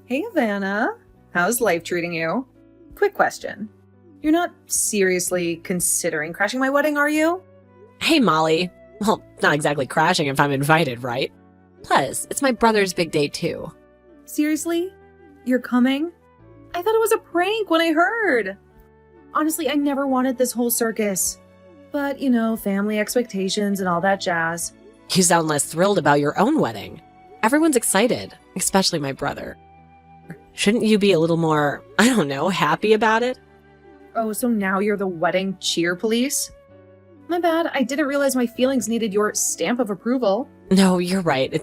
Hey, Havana. How's life treating you? Quick question. You're not seriously considering crashing my wedding, are you? Hey, Molly. Well, not exactly crashing if I'm invited, right? Plus, it's my brother's big day, too. Seriously? You're coming? I thought it was a prank when I heard. Honestly, I never wanted this whole circus. But, family expectations and all that jazz. You sound less thrilled about your own wedding. Everyone's excited, especially my brother. Shouldn't you be a little more, happy about it? Oh, so now you're the wedding cheer police? My bad, I didn't realize my feelings needed your stamp of approval. No, you're right.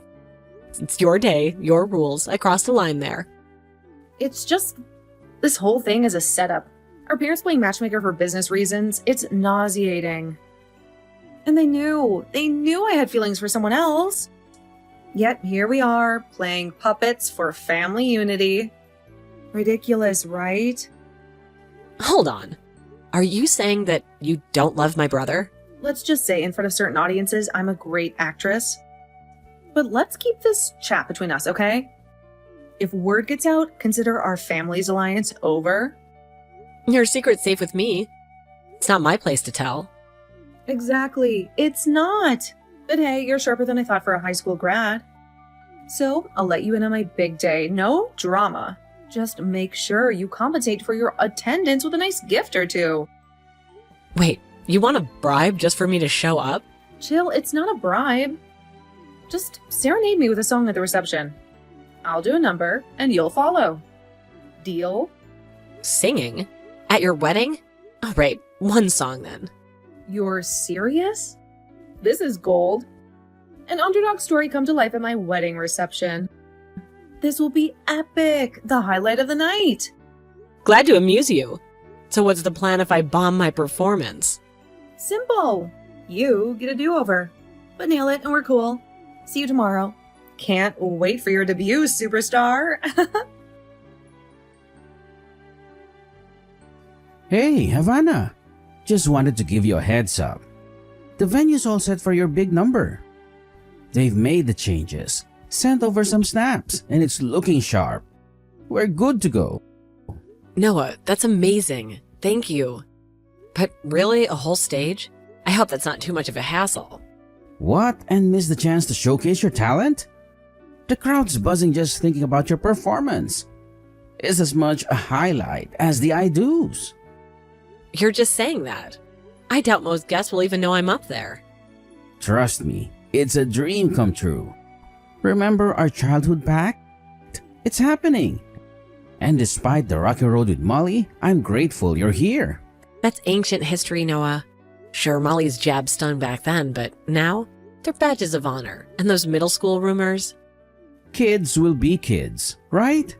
It's your day, your rules. I crossed the line there. It's just, this whole thing is a setup. Our parents playing matchmaker for business reasons. It's nauseating. And they knew I had feelings for someone else. Yet here we are, playing puppets for family unity. Ridiculous, right? Hold on. Are you saying that you don't love my brother? Let's just say in front of certain audiences, I'm a great actress. But let's keep this chat between us, okay? If word gets out, consider our family's alliance over. Your secret's safe with me. It's not my place to tell. Exactly. It's not. But hey, you're sharper than I thought for a high school grad. So, I'll let you in on my big day. No drama. Just make sure you compensate for your attendance with a nice gift or two. Wait, you want a bribe just for me to show up? Chill, it's not a bribe. Just serenade me with a song at the reception. I'll do a number, and you'll follow. Deal? Singing? At your wedding? All right, one song then. You're serious? This is gold. An underdog story come to life at my wedding reception. This will be epic, the highlight of the night. Glad to amuse you. So what's the plan if I bomb my performance? Simple. You get a do-over. But nail it and we're cool. See you tomorrow. Can't wait for your debut, superstar. Hey, Havana. Just wanted to give you a heads up. The venue's all set for your big number. They've made the changes, sent over some snaps, and it's looking sharp. We're good to go. Noah, that's amazing. Thank you. But really, a whole stage? I hope that's not too much of a hassle. What? And miss the chance to showcase your talent? The crowd's buzzing just thinking about your performance. It's as much a highlight as the I-dos. You're just saying that. I doubt most guests will even know I'm up there. Trust me, it's a dream come true. Remember our childhood pact? It's happening. And despite the rocky road with Molly, I'm grateful you're here. That's ancient history, Noah. Sure, Molly's jab stung back then, but now they're badges of honor. And those middle school rumors? Kids will be kids, right?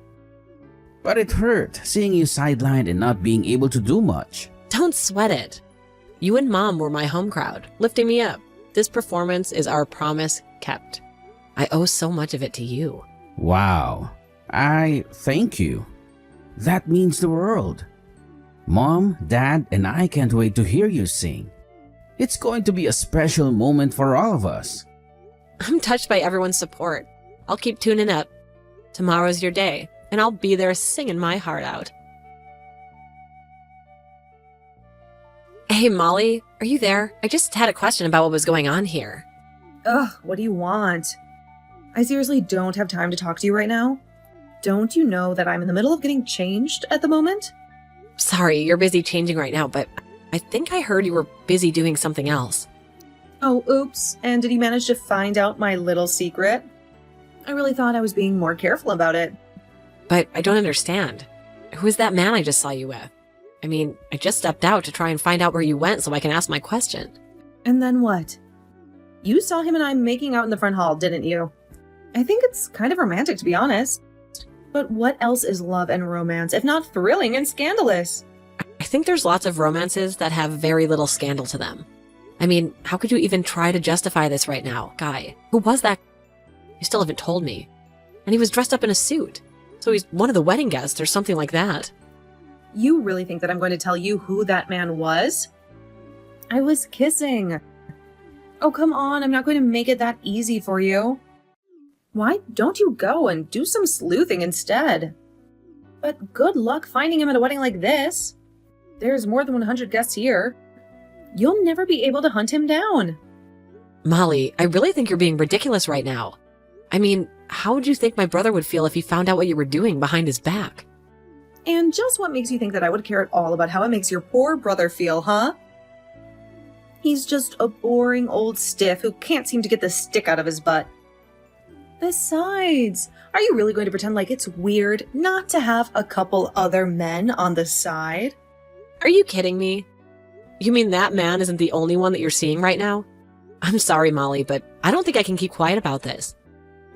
But it hurt seeing you sidelined and not being able to do much. Don't sweat it. You and Mom were my home crowd, lifting me up. This performance is our promise kept. I owe so much of it to you. Wow. I thank you. That means the world. Mom, Dad, and I can't wait to hear you sing. It's going to be a special moment for all of us. I'm touched by everyone's support. I'll keep tuning up. Tomorrow's your day, and I'll be there singing my heart out. Hey, Molly, are you there? I just had a question about what was going on here. Ugh, what do you want? I seriously don't have time to talk to you right now. Don't you know that I'm in the middle of getting changed at the moment? Sorry, you're busy changing right now, but I think I heard you were busy doing something else. Oh, oops. And did you manage to find out my little secret? I really thought I was being more careful about it. But I don't understand. Who is that man I just saw you with? I mean, I just stepped out to try and find out where you went so I can ask my question. And then what? You saw him and I making out in the front hall, didn't you? I think it's kind of romantic, to be honest. But what else is love and romance, if not thrilling and scandalous? I think there's lots of romances that have very little scandal to them. I mean, how could you even try to justify this right now? Guy, who was that? You still haven't told me. And he was dressed up in a suit. So he's one of the wedding guests or something like that. You really think that I'm going to tell you who that man was? I was kissing. Oh, come on. I'm not going to make it that easy for you. Why don't you go and do some sleuthing instead? But good luck finding him at a wedding like this. There's more than 100 guests here. You'll never be able to hunt him down. Molly, I really think you're being ridiculous right now. I mean, how would you think my brother would feel if he found out what you were doing behind his back? And just what makes you think that I would care at all about how it makes your poor brother feel, huh? He's just a boring old stiff who can't seem to get the stick out of his butt. Besides, are you really going to pretend like it's weird not to have a couple other men on the side? Are you kidding me? You mean that man isn't the only one that you're seeing right now? I'm sorry, Molly, but I don't think I can keep quiet about this.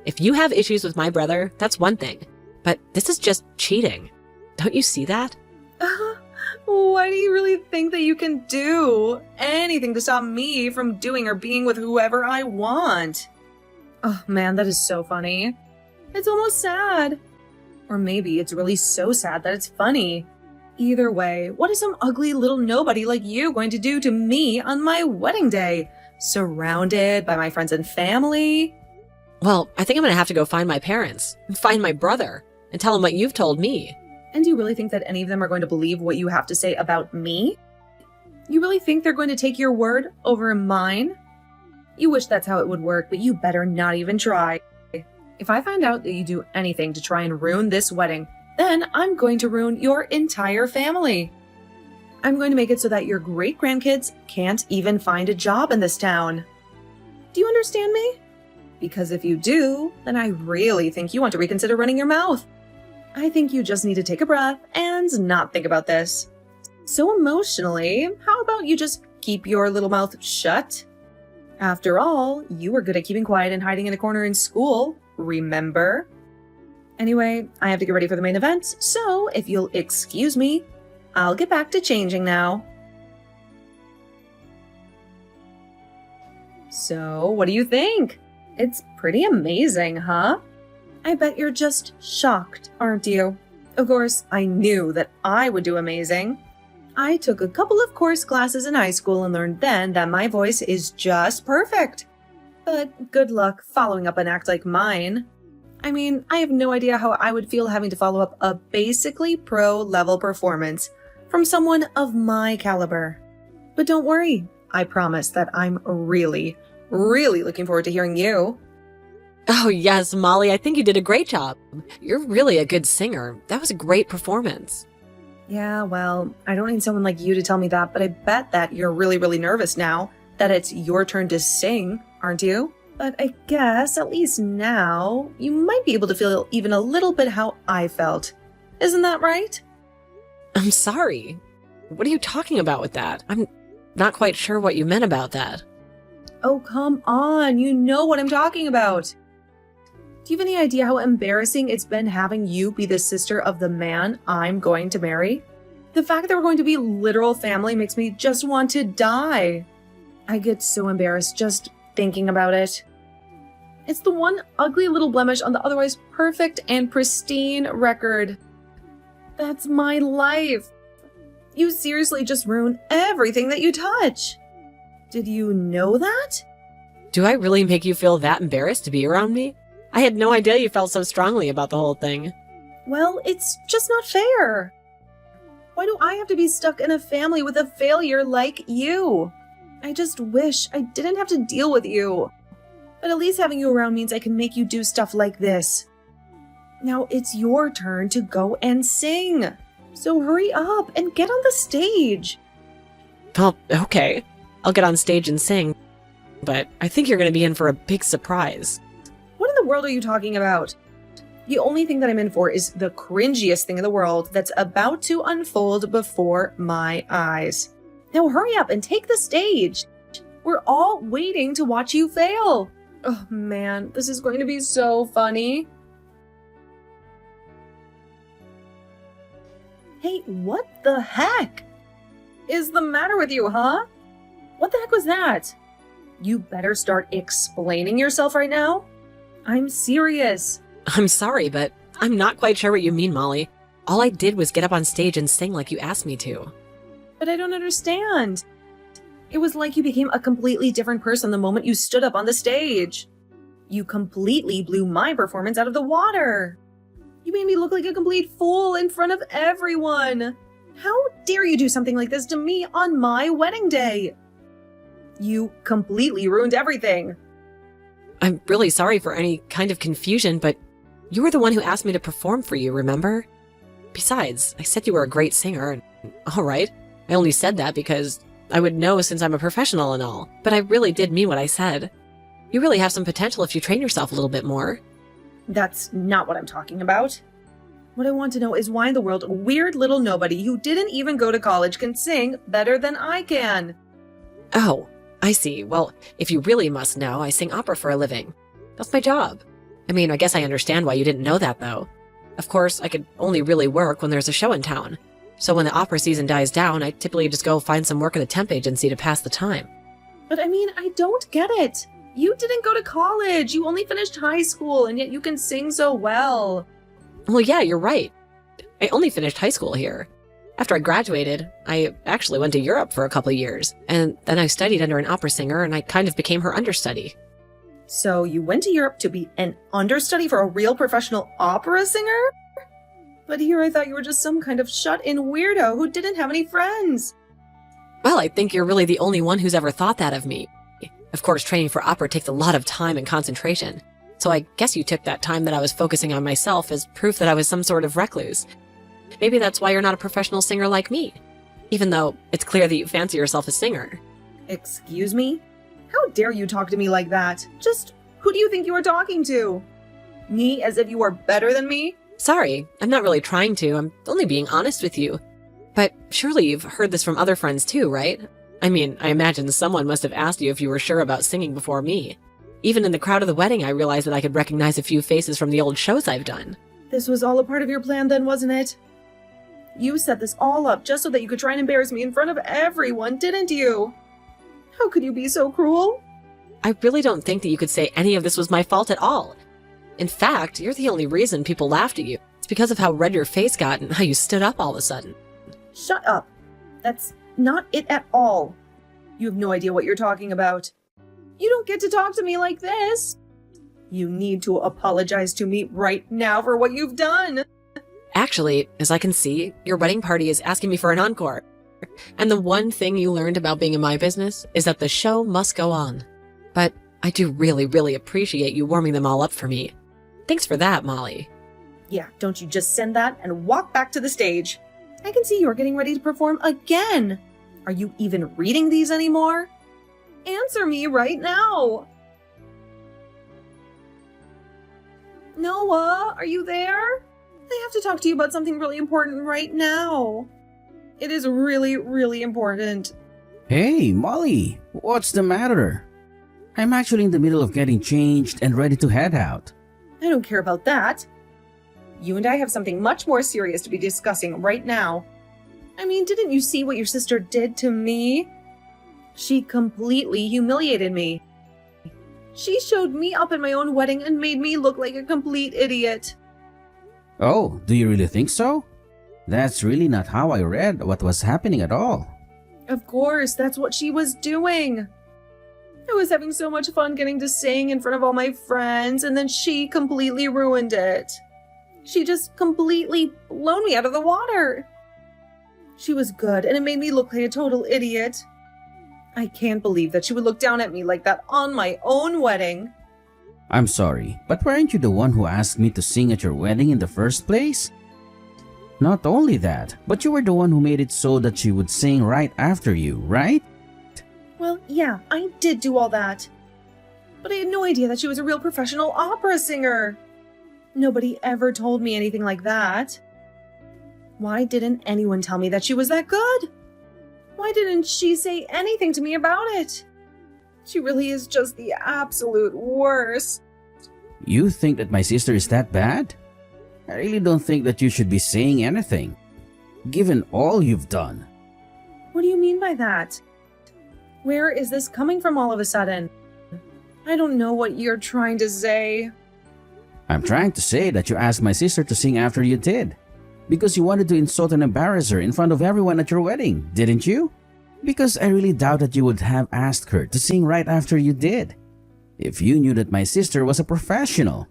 If you have issues with my brother, that's one thing. But this is just cheating. Don't you see that? Why do you really think that you can do anything to stop me from doing or being with whoever I want? Oh man, that is so funny. It's almost sad. Or maybe it's really so sad that it's funny. Either way, what is some ugly little nobody like you going to do to me on my wedding day? Surrounded by my friends and family? Well, I think I'm gonna have to go find my parents, find my brother, and tell them what you've told me. And do you really think that any of them are going to believe what you have to say about me? You really think they're going to take your word over mine? You wish that's how it would work, but you better not even try. If I find out that you do anything to try and ruin this wedding, then I'm going to ruin your entire family. I'm going to make it so that your great-grandkids can't even find a job in this town. Do you understand me? Because if you do, then I really think you want to reconsider running your mouth. I think you just need to take a breath and not think about this. So emotionally, how about you just keep your little mouth shut? After all, you were good at keeping quiet and hiding in a corner in school, remember? Anyway, I have to get ready for the main event, so if you'll excuse me, I'll get back to changing now. So, what do you think? It's pretty amazing, huh? I bet you're just shocked, aren't you? Of course, I knew that I would do amazing. I took a couple of course classes in high school and learned then that my voice is just perfect. But good luck following up an act like mine. I mean, I have no idea how I would feel having to follow up a basically pro-level performance from someone of my caliber. But don't worry, I promise that I'm really looking forward to hearing you. Oh yes, Molly, I think you did a great job. You're really a good singer. That was a great performance. Yeah, well, I don't need someone like you to tell me that, but I bet that you're really nervous now that it's your turn to sing, aren't you? But I guess at least now you might be able to feel even a little bit how I felt. Isn't that right? I'm sorry. What are you talking about with that? I'm not quite sure what you meant about that. Oh, come on. You know what I'm talking about. Do you have any idea how embarrassing it's been having you be the sister of the man I'm going to marry? The fact that we're going to be literal family makes me just want to die. I get so embarrassed just thinking about it. It's the one ugly little blemish on the otherwise perfect and pristine record. That's my life. You seriously just ruin everything that you touch. Did you know that? Do I really make you feel that embarrassed to be around me? I had no idea you felt so strongly about the whole thing. Well, it's just not fair. Why do I have to be stuck in a family with a failure like you? I just wish I didn't have to deal with you. But at least having you around means I can make you do stuff like this. Now it's your turn to go and sing. So hurry up and get on the stage. Well, okay. I'll get on stage and sing. But I think you're going to be in for a big surprise. What in the world are you talking about? The only thing that I'm in for is the cringiest thing in the world that's about to unfold before my eyes. Now hurry up and take the stage. We're all waiting to watch you fail. Oh man, this is going to be so funny. Hey, what the heck is the matter with you, huh? What the heck was that? You better start explaining yourself right now. I'm serious. I'm sorry, but I'm not quite sure what you mean, Molly. All I did was get up on stage and sing like you asked me to. But I don't understand. It was like you became a completely different person the moment you stood up on the stage. You completely blew my performance out of the water. You made me look like a complete fool in front of everyone. How dare you do something like this to me on my wedding day? You completely ruined everything. I'm really sorry for any kind of confusion, but you were the one who asked me to perform for you, remember? Besides, I said you were a great singer, and all right, I only said that because I would know since I'm a professional and all, but I really did mean what I said. You really have some potential if you train yourself a little bit more. That's not what I'm talking about. What I want to know is why in the world a weird little nobody who didn't even go to college can sing better than I can. Oh, I see. Well, if you really must know, I sing opera for a living. That's my job. I mean, I guess I understand why you didn't know that, though. Of course, I could only really work when there's a show in town. So when the opera season dies down, I typically just go find some work at a temp agency to pass the time. But I mean, I don't get it. You didn't go to college. You only finished high school, and yet you can sing so well. Well, yeah, you're right. I only finished high school here. After I graduated, I actually went to Europe for a couple of years, and then I studied under an opera singer, and I kind of became her understudy. So you went to Europe to be an understudy for a real professional opera singer? But here I thought you were just some kind of shut-in weirdo who didn't have any friends. Well, I think you're really the only one who's ever thought that of me. Of course, training for opera takes a lot of time and concentration, so I guess you took that time that I was focusing on myself as proof that I was some sort of recluse. Maybe that's why you're not a professional singer like me, even though it's clear that you fancy yourself a singer. Excuse me? How dare you talk to me like that? Just who do you think you are talking to? Me as if you are better than me? Sorry, I'm not really trying to. I'm only being honest with you. But surely you've heard this from other friends too, right? I mean, I imagine someone must have asked you if you were sure about singing before me. Even in the crowd of the wedding, I realized that I could recognize a few faces from the old shows I've done. This was all a part of your plan then, wasn't it? You set this all up just so that you could try and embarrass me in front of everyone, didn't you? How could you be so cruel? I really don't think that you could say any of this was my fault at all. In fact, you're the only reason people laughed at you. It's because of how red your face got and how you stood up all of a sudden. Shut up. That's not it at all. You have no idea what you're talking about. You don't get to talk to me like this. You need to apologize to me right now for what you've done. Actually, as I can see, your wedding party is asking me for an encore. And the one thing you learned about being in my business is that the show must go on. But I do really, really appreciate you warming them all up for me. Thanks for that, Molly. Yeah, don't you just send that and walk back to the stage. I can see you're getting ready to perform again. Are you even reading these anymore? Answer me right now. Noah, are you there? I have to talk to you about something really important right now. It is really, really important. Hey, Molly, what's the matter? I'm actually in the middle of getting changed and ready to head out. I don't care about that. You and I have something much more serious to be discussing right now. I mean, didn't you see what your sister did to me? She completely humiliated me. She showed me up at my own wedding and made me look like a complete idiot. Oh, do you really think so? That's really not how I read what was happening at all. Of course, that's what she was doing. I was having so much fun getting to sing in front of all my friends, and then she completely ruined it. She just completely blown me out of the water. She was good, and it made me look like a total idiot. I can't believe that she would look down at me like that on my own wedding. I'm sorry, but weren't you the one who asked me to sing at your wedding in the first place? Not only that, but you were the one who made it so that she would sing right after you, right? Well, yeah, I did do all that. But I had no idea that she was a real professional opera singer. Nobody ever told me anything like that. Why didn't anyone tell me that she was that good? Why didn't she say anything to me about it? She really is just the absolute worst. You think that my sister is that bad? I really don't think that you should be saying anything, given all you've done. What do you mean by that? Where is this coming from all of a sudden? I don't know what you're trying to say. I'm trying to say that you asked my sister to sing after you did, because you wanted to insult and embarrass her in front of everyone at your wedding, didn't you? Because I really doubt that you would have asked her to sing right after you did. If you knew that my sister was a professional.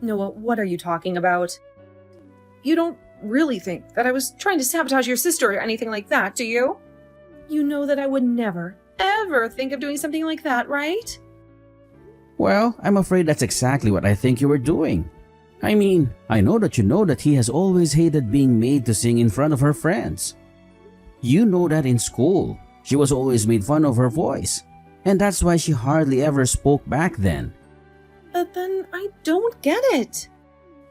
Noah, what are you talking about? You don't really think that I was trying to sabotage your sister or anything like that, do you? You know that I would never, ever think of doing something like that, right? Well, I'm afraid that's exactly what I think you were doing. I mean, I know that he has always hated being made to sing in front of her friends. You know that in school, she was always made fun of her voice, and that's why she hardly ever spoke back then. But then I don't get it.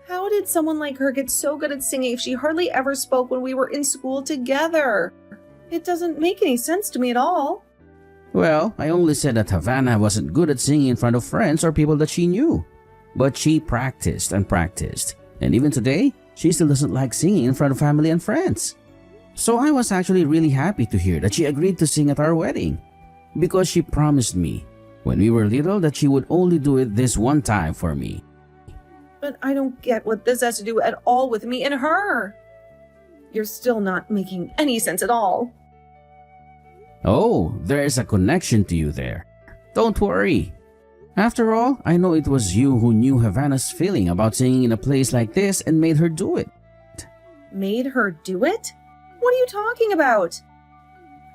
How did someone like her get so good at singing if she hardly ever spoke when we were in school together? It doesn't make any sense to me at all. Well, I only said that Havana wasn't good at singing in front of friends or people that she knew. But she practiced and practiced, and even today, she still doesn't like singing in front of family and friends. So I was actually really happy to hear that she agreed to sing at our wedding, because she promised me when we were little that she would only do it this one time for me. But I don't get what this has to do at all with me and her. You're still not making any sense at all. Oh, there is a connection to you there. Don't worry. After all, I know it was you who knew Havana's feeling about singing in a place like this and made her do it. Made her do it? What are you talking about?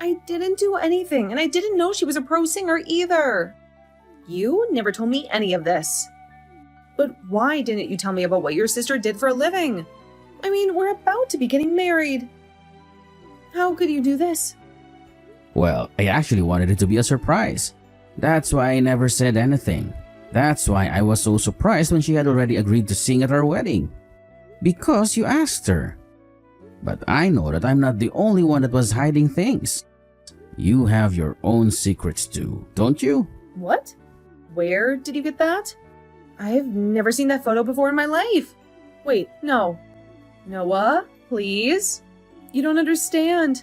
I didn't do anything, and I didn't know she was a pro singer either. You never told me any of this. But why didn't you tell me about what your sister did for a living? I mean, we're about to be getting married. How could you do this? Well, I actually wanted it to be a surprise. That's why I never said anything. That's why I was so surprised when she had already agreed to sing at our wedding. Because you asked her. But I know that I'm not the only one that was hiding things. You have your own secrets too, don't you? What? Where did you get that? I've never seen that photo before in my life. Wait, no. Noah, please? You don't understand.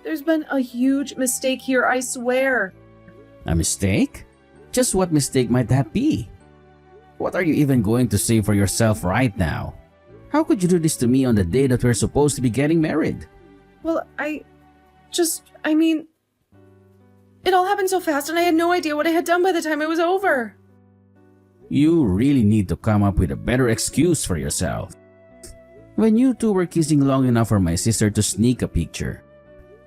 There's been a huge mistake here, I swear. A mistake? Just what mistake might that be? What are you even going to say for yourself right now? How could you do this to me on the day that we're supposed to be getting married? Well, I mean, it all happened so fast and I had no idea what I had done by the time it was over. You really need to come up with a better excuse for yourself. When you two were kissing long enough for my sister to sneak a picture.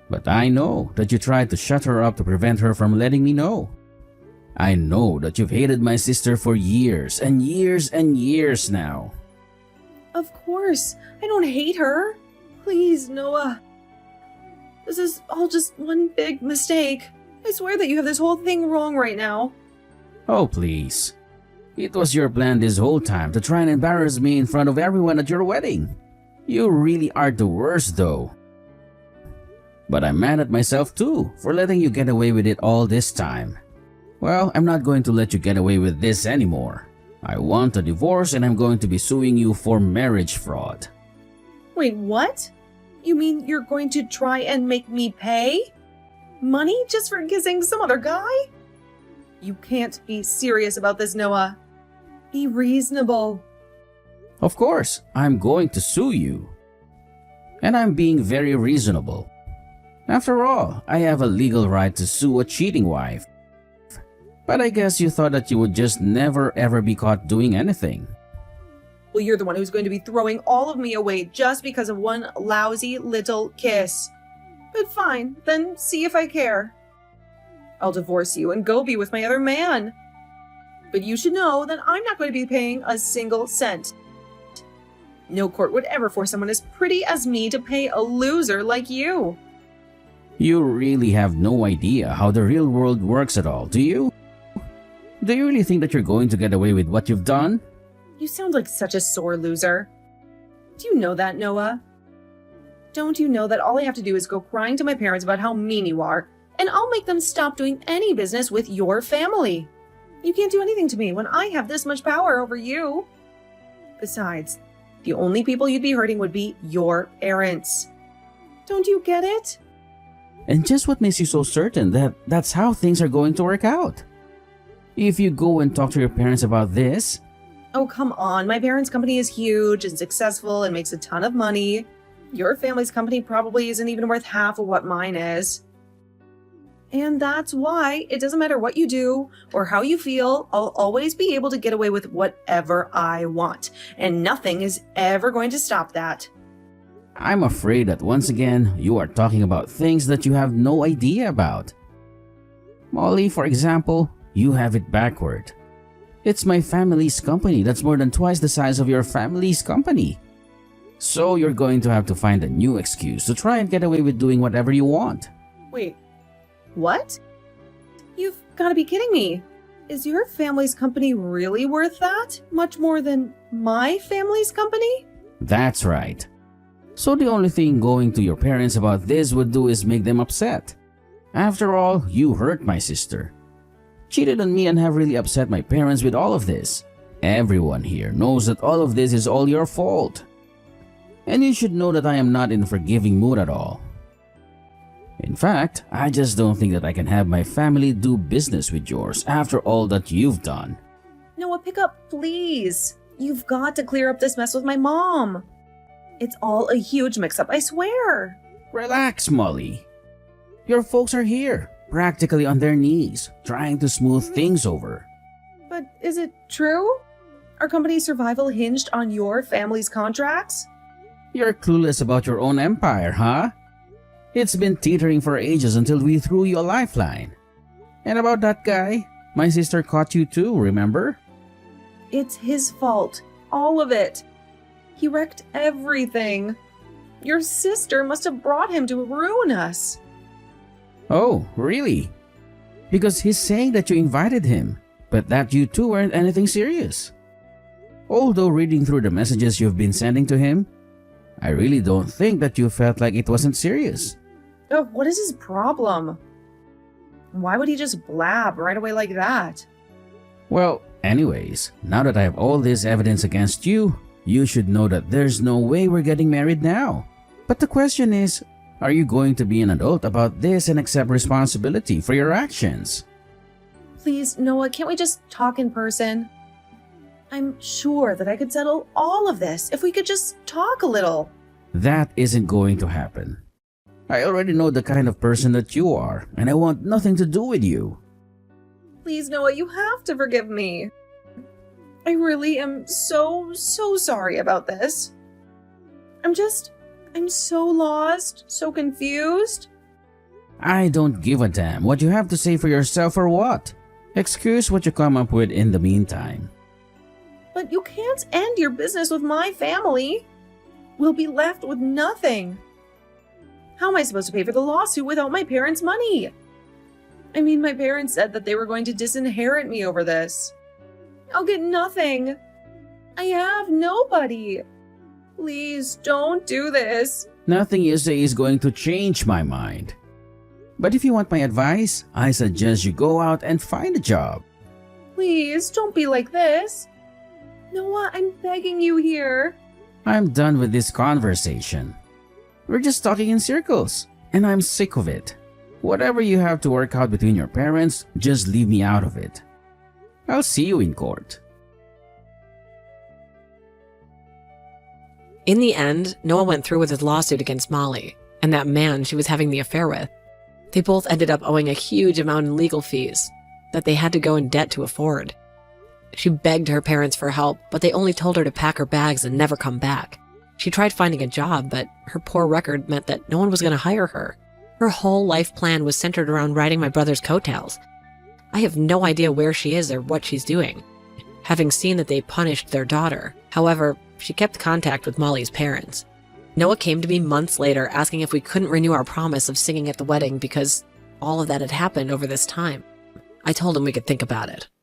But I know that you tried to shut her up to prevent her from letting me know. I know that you've hated my sister for years and years and years now. Of course, I don't hate her. Please, Noah. This is all just one big mistake. I swear that you have this whole thing wrong right now. Oh, please. It was your plan this whole time to try and embarrass me in front of everyone at your wedding. You really are the worst, though. But I'm mad at myself too for letting you get away with it all this time. Well, I'm not going to let you get away with this anymore. I want a divorce and I'm going to be suing you for marriage fraud. Wait, what? You mean you're going to try and make me pay? Money just for kissing some other guy? You can't be serious about this, Noah. Be reasonable. Of course, I'm going to sue you. And I'm being very reasonable. After all, I have a legal right to sue a cheating wife. But I guess you thought that you would just never ever be caught doing anything. Well, you're the one who's going to be throwing all of me away just because of one lousy little kiss. But fine, then see if I care. I'll divorce you and go be with my other man. But you should know that I'm not going to be paying a single cent. No court would ever force someone as pretty as me to pay a loser like you. You really have no idea how the real world works at all, do you? Do you really think that you're going to get away with what you've done? You sound like such a sore loser. Do you know that, Noah? Don't you know that all I have to do is go crying to my parents about how mean you are, and I'll make them stop doing any business with your family? You can't do anything to me when I have this much power over you. Besides, the only people you'd be hurting would be your parents. Don't you get it? And just what makes you so certain that that's how things are going to work out? If you go and talk to your parents about this... Oh, come on. My parents' company is huge and successful and makes a ton of money. Your family's company probably isn't even worth half of what mine is. And that's why it doesn't matter what you do or how you feel, I'll always be able to get away with whatever I want. And nothing is ever going to stop that. I'm afraid that once again, you are talking about things that you have no idea about. Molly, for example, you have it backward. It's my family's company that's more than twice the size of your family's company. So you're going to have to find a new excuse to try and get away with doing whatever you want. Wait, what? You've got to be kidding me. Is your family's company really worth that? Much more than my family's company? That's right. So the only thing going to your parents about this would do is make them upset. After all, you hurt my sister. Cheated on me and have really upset my parents with all of this. Everyone here knows that all of this is all your fault. And you should know that I am not in a forgiving mood at all. In fact, I just don't think that I can have my family do business with yours after all that you've done. Noah, pick up, please. You've got to clear up this mess with my mom. It's all a huge mix-up, I swear. Relax, Molly. Your folks are here, practically on their knees, trying to smooth things over. But is it true? Our company's survival hinged on your family's contracts? You're clueless about your own empire, huh? It's been teetering for ages until we threw you a lifeline. And about that guy, my sister caught you too, remember? It's his fault. All of it. He wrecked everything. Your sister must have brought him to ruin us. Oh, really? Because he's saying that you invited him, but that you two weren't anything serious. Although reading through the messages you've been sending to him, I really don't think that you felt like it wasn't serious. Oh, what is his problem? Why would he just blab right away like that? Well, anyways, now that I have all this evidence against you, you should know that there's no way we're getting married now. But the question is, are you going to be an adult about this and accept responsibility for your actions? Please, Noah, can't we just talk in person? I'm sure that I could settle all of this if we could just talk a little. That isn't going to happen. I already know the kind of person that you are, and I want nothing to do with you. Please, Noah, you have to forgive me. I really am so sorry about this. I'm so lost, so confused. I don't give a damn what you have to say for yourself or what. Excuse what you come up with in the meantime. But you can't end your business with my family. We'll be left with nothing. How am I supposed to pay for the lawsuit without my parents' money? I mean, my parents said that they were going to disinherit me over this. I'll get nothing. I have nobody. Please don't do this. Nothing you say is going to change my mind. But if you want my advice, I suggest you go out and find a job. Please don't be like this. Noah, I'm begging you here. I'm done with this conversation. We're just talking in circles, and I'm sick of it. Whatever you have to work out between your parents, just leave me out of it. I'll see you in court. In the end, Noah went through with his lawsuit against Molly and that man she was having the affair with. They both ended up owing a huge amount in legal fees that they had to go in debt to afford. She begged her parents for help, but they only told her to pack her bags and never come back. She tried finding a job, but her poor record meant that no one was going to hire her. Her whole life plan was centered around riding my brother's coattails. I have no idea where she is or what she's doing, having seen that they punished their daughter. However, she kept contact with Molly's parents. Noah came to me months later asking if we couldn't renew our promise of singing at the wedding because all of that had happened over this time. I told him we could think about it.